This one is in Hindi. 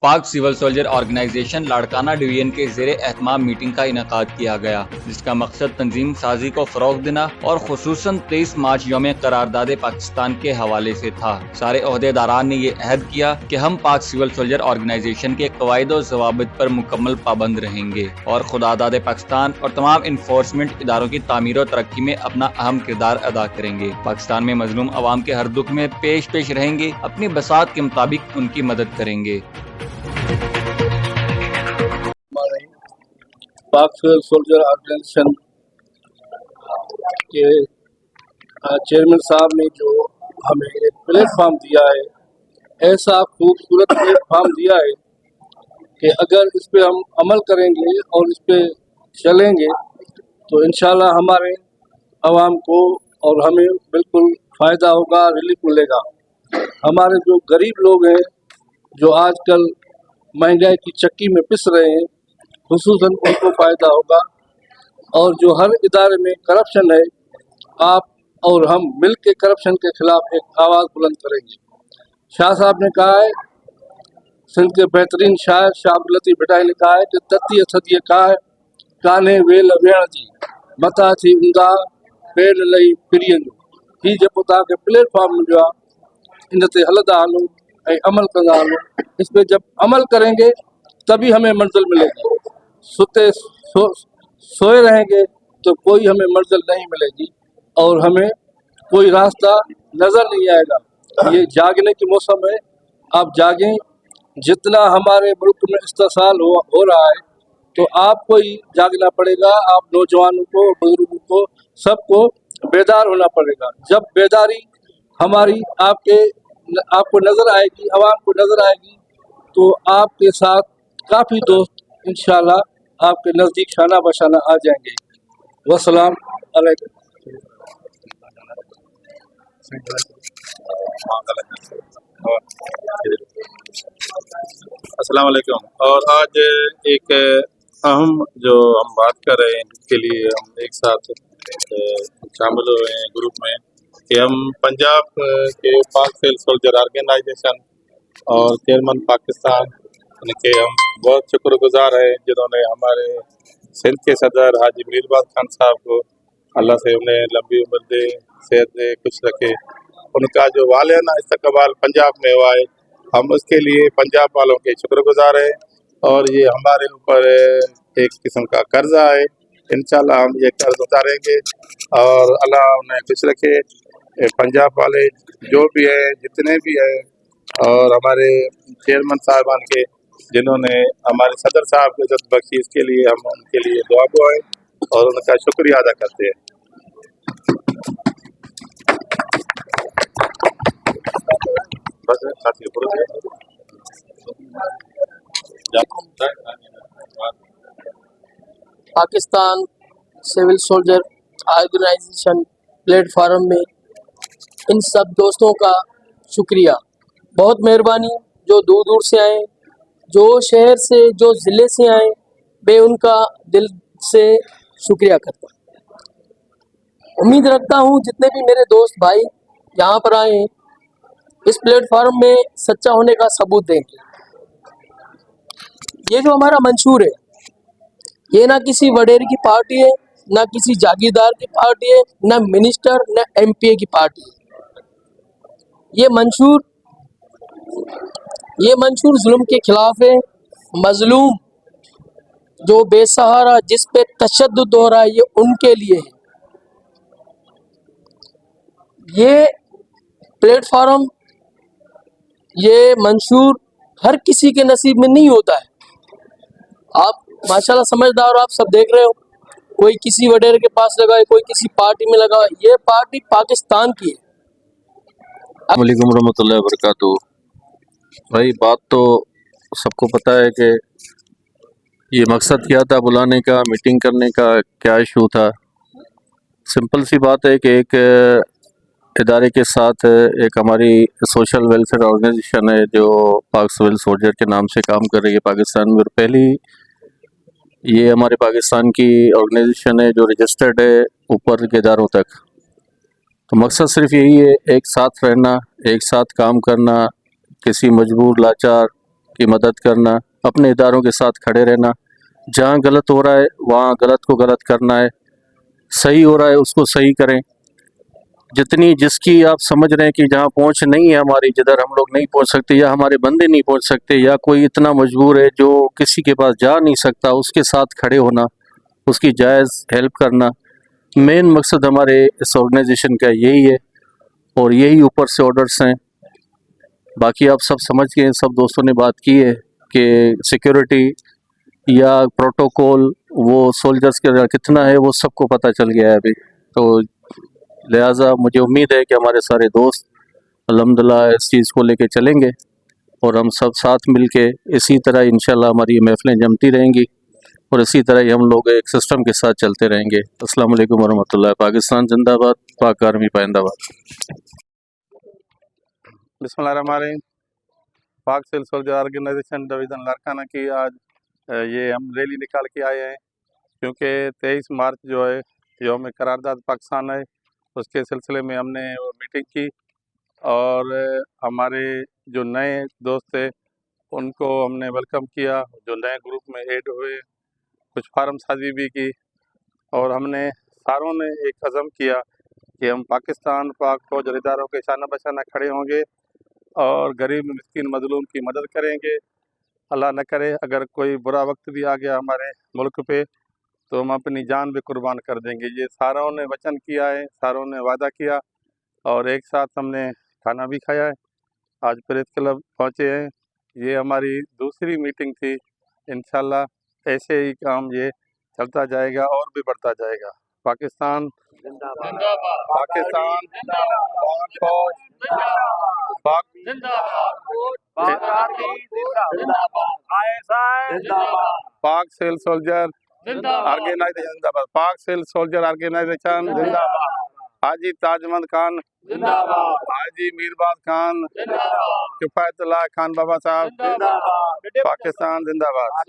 पाक civil soldier organization Larkana division के ज़ेरे एहतमाम मीटिंग का इनेकाद किया गया, जिसका मकसद तंजीम साजी को फ़रोग देना और खुसूसन 23 मार्च यौम करारदाद पाकिस्तान के हवाले से था। सारे ओहदेदारान ने ये अहद किया कि हम पाक सिविल सोल्जर ऑर्गेनाइजेशन के कवायद और ज़वाबित पर मुकम्मल पाबंद रहेंगे और खुदादाद पाकिस्तान और तमाम इन्फोर्समेंट इदारों की तामीर और तरक्की में अपना अहम किरदार अदा करेंगे। पाकिस्तान में मजलूम अवाम के हर दुख में पेश रहेंगे, अपनी बसात के मुताबिक उनकी मदद करेंगे। पाक सिविल सोल्जर ऑर्गेनाइजेशन के चेयरमैन साहब ने जो हमें एक प्लेटफॉर्म दिया है, ऐसा खूबसूरत प्लेटफॉर्म दिया है कि अगर इस पे हम अमल करेंगे और इस पे चलेंगे तो इंशाल्लाह हमारे आवाम को और हमें बिल्कुल फ़ायदा होगा, रिलीफ मिलेगा। हमारे जो गरीब लोग हैं, जो आजकल महंगाई की चक्की में पिस रहे हैं, खुसूसन उनको फ़ायदा होगा। और जो हर इदारे में करप्शन है, आप और हम मिल के करप्शन के खिलाफ एक आवाज़ बुलंद करेंगे। शाह साहब ने कहा है, सिंध के बेहतरीन शायर शाह अब्दुल लतीफ़ भिटाई ने कहा है कि ततीय सदीअ काहे कान्हे वेल वेण जी मता थी उंदा पेड़ लई पिड़ियन जो ही जेको तव्हांखे प्लेटफॉर्म मिलियो आहे, इन ते हलंदा हलो ऐं अमल कंदा हलो। इस पे जब अमल करेंगे तभी हमें मंजिल मिलेगी। सोए रहेंगे तो कोई हमें मंजिल नहीं मिलेगी और हमें कोई रास्ता नज़र नहीं आएगा। ये जागने की मौसम है, आप जागें। जितना हमारे मुल्क में इस्तेसाल हो रहा है, तो आपको ही जागना पड़ेगा। आप नौजवानों को, बुजुर्गों को, सबको बेदार होना पड़ेगा। जब बेदारी हमारी आपको नज़र आएगी, आवाम को नज़र आएगी, तो आपके साथ काफ़ी दोस्त इंशाल्लाह आपके नज़दीक शाना बशाना आ जाएंगे। वस्सलाम अलैकुम। अस्सलाम वालेकुम। और आज एक अहम जो हम बात कर रहे हैं, जिसके लिए हम एक साथ शामिल हुए हैं ग्रुप में, कि हम पंजाब के पाक सिविल सोल्जर ऑर्गेनाइजेशन और चेयरमैन पाकिस्तान के हम बहुत शुक्रगुजार हैं, जिन्होंने हमारे सिंध के सदर हाजी मीरबाज खान साहब को अल्लाह से उन्हें लंबी उम्र दे, सेहत दे, खुश रखे। उनका जो वालियाना इस्तकबाल पंजाब में हुआ है, हम उसके लिए पंजाब वालों के शुक्रगुजार हैं और ये हमारे ऊपर एक किस्म का कर्जा है। इंशाल्लाह हम ये कर्ज उतारेंगे और अल्लाह उन्हें खुश रखे। पंजाब वाले जो भी हैं, जितने भी हैं, और हमारे चेयरमैन साहबान के जिन्होंने हमारे सदर साहब को इज्जत बख्शी, इसके लिए हम उनके लिए दुआ गो हैं और उनका शुक्रिया अदा करते हैं। Pakistan civil soldier organization platform में इन सब दोस्तों का शुक्रिया, बहुत मेहरबानी। जो दूर दूर से आए, जो शहर से, जो ज़िले से आए, मैं उनका दिल से शुक्रिया करता हूँ। उम्मीद रखता हूँ जितने भी मेरे दोस्त भाई यहाँ पर आए हैं, इस प्लेटफार्म में सच्चा होने का सबूत देंगे। ये जो हमारा मंशूर है, ये ना किसी वडेर की पार्टी है, ना किसी जागीरदार की पार्टी है, ना मिनिस्टर, ना एमपीए की पार्टी है। ये मंशूर जुल्म के खिलाफ है। मजलूम जो बेसहारा, जिस पे तशद्दुद हो रहा है, ये उनके लिए है। ये प्लेटफार्म, ये मंशूर हर किसी के नसीब में नहीं होता है। आप माशाल्लाह समझदार हो, आप सब देख रहे हो, कोई किसी वडेर के पास लगा है, कोई किसी पार्टी में लगा है। ये पार्टी पाकिस्तान की है। अस्सलाम वालेकुम रहमतुल्लाहि व बरकातहू। भाई, बात तो सबको पता है कि ये मकसद क्या था बुलाने का, मीटिंग करने का, क्या इशू था। सिंपल सी बात है कि एक इदारे के साथ एक हमारी सोशल वेलफेयर ऑर्गेनाइजेशन है जो पाक सिविल सोल्जर के नाम से काम कर रही है पाकिस्तान में, और पहली ये हमारे पाकिस्तान की ऑर्गेनाइजेशन है जो रजिस्टर्ड है ऊपर के इदारों तक। तो मकसद सिर्फ यही है, एक साथ रहना, एक साथ काम करना, किसी मजबूर लाचार, की मदद करना, अपने इदारों के साथ खड़े रहना, जहाँ गलत हो रहा है वहाँ गलत को गलत करना है, सही हो रहा है उसको सही करें। जितनी जिसकी आप समझ रहे हैं कि जहाँ पहुँच नहीं है हमारी, जिधर हम लोग नहीं पहुँच सकते या हमारे बंदे नहीं पहुँच सकते या कोई इतना मजबूर है जो किसी के पास जा नहीं सकता, उसके साथ खड़े होना, उसकी जायज़ हेल्प करना, मेन मकसद हमारे इस ऑर्गेनाइजेशन का यही है और यही ऊपर से ऑर्डर्स हैं। बाकी आप सब समझ गए, सब दोस्तों ने बात की है कि सिक्योरिटी या प्रोटोकॉल वो सोल्जर्स का कितना है वो सबको पता चल गया है अभी। तो लिहाजा मुझे उम्मीद है कि हमारे सारे दोस्त अल्हम्दुलिल्लाह इस चीज़ को लेके चलेंगे और हम सब साथ मिलके इसी तरह इंशाल्लाह हमारी ये महफिलें जमती रहेंगी और इसी तरह ही हम लोग एक सिस्टम के साथ चलते रहेंगे। अस्सलाम वालेकुम वरहमतुल्लाह। पाकिस्तान जिंदाबाद, पाक आर्मी पाइंदाबाद। बिस्मिल्लाहिर्रहमानिर्रहीम। Pak civil soldier organization division Larkana की आज ये हम रैली निकाल के आए हैं, क्योंकि 23 मार्च जो है यौम करारदाद पाकिस्तान है, उसके सिलसिले में हमने वो मीटिंग की और हमारे जो नए दोस्त थे उनको हमने वेलकम किया, जो नए ग्रुप में ऐड हुए, कुछ फार्म साजी भी की और हमने सारों ने एक अज़म किया कि हम पाकिस्तान पाक फौज इदारों के शाना बशाना खड़े होंगे और गरीब मिस्किन मजलूम की मदद करेंगे। अल्लाह न करे अगर कोई बुरा वक्त भी आ गया हमारे मुल्क पे तो हम अपनी जान भी कुर्बान कर देंगे। ये सारों ने वचन किया है, सारों ने वादा किया और एक साथ हमने खाना भी खाया है। आज प्रेस क्लब पहुँचे हैं, ये हमारी दूसरी मीटिंग थी। इंशाल्लाह ऐसे ही काम ये चलता जाएगा और भी बढ़ता जाएगा। पाकिस्तान जिंदाबाद, पाकिस्तान जिंदाबाद, फौज पाक पाक सिविल सोल्जर ऑर्गेनाइजेशन जिंदाबाद, पाक सिविल सोल्जर ऑर्गेनाइजेशन जिंदाबाद, हाजी ताजमंद खान जिंदाबाद, हाजी मीरबाज खान जिंदाबाद, किफायतुल्लाह खान बाबा साहब जिंदाबाद, पाकिस्तान जिंदाबाद।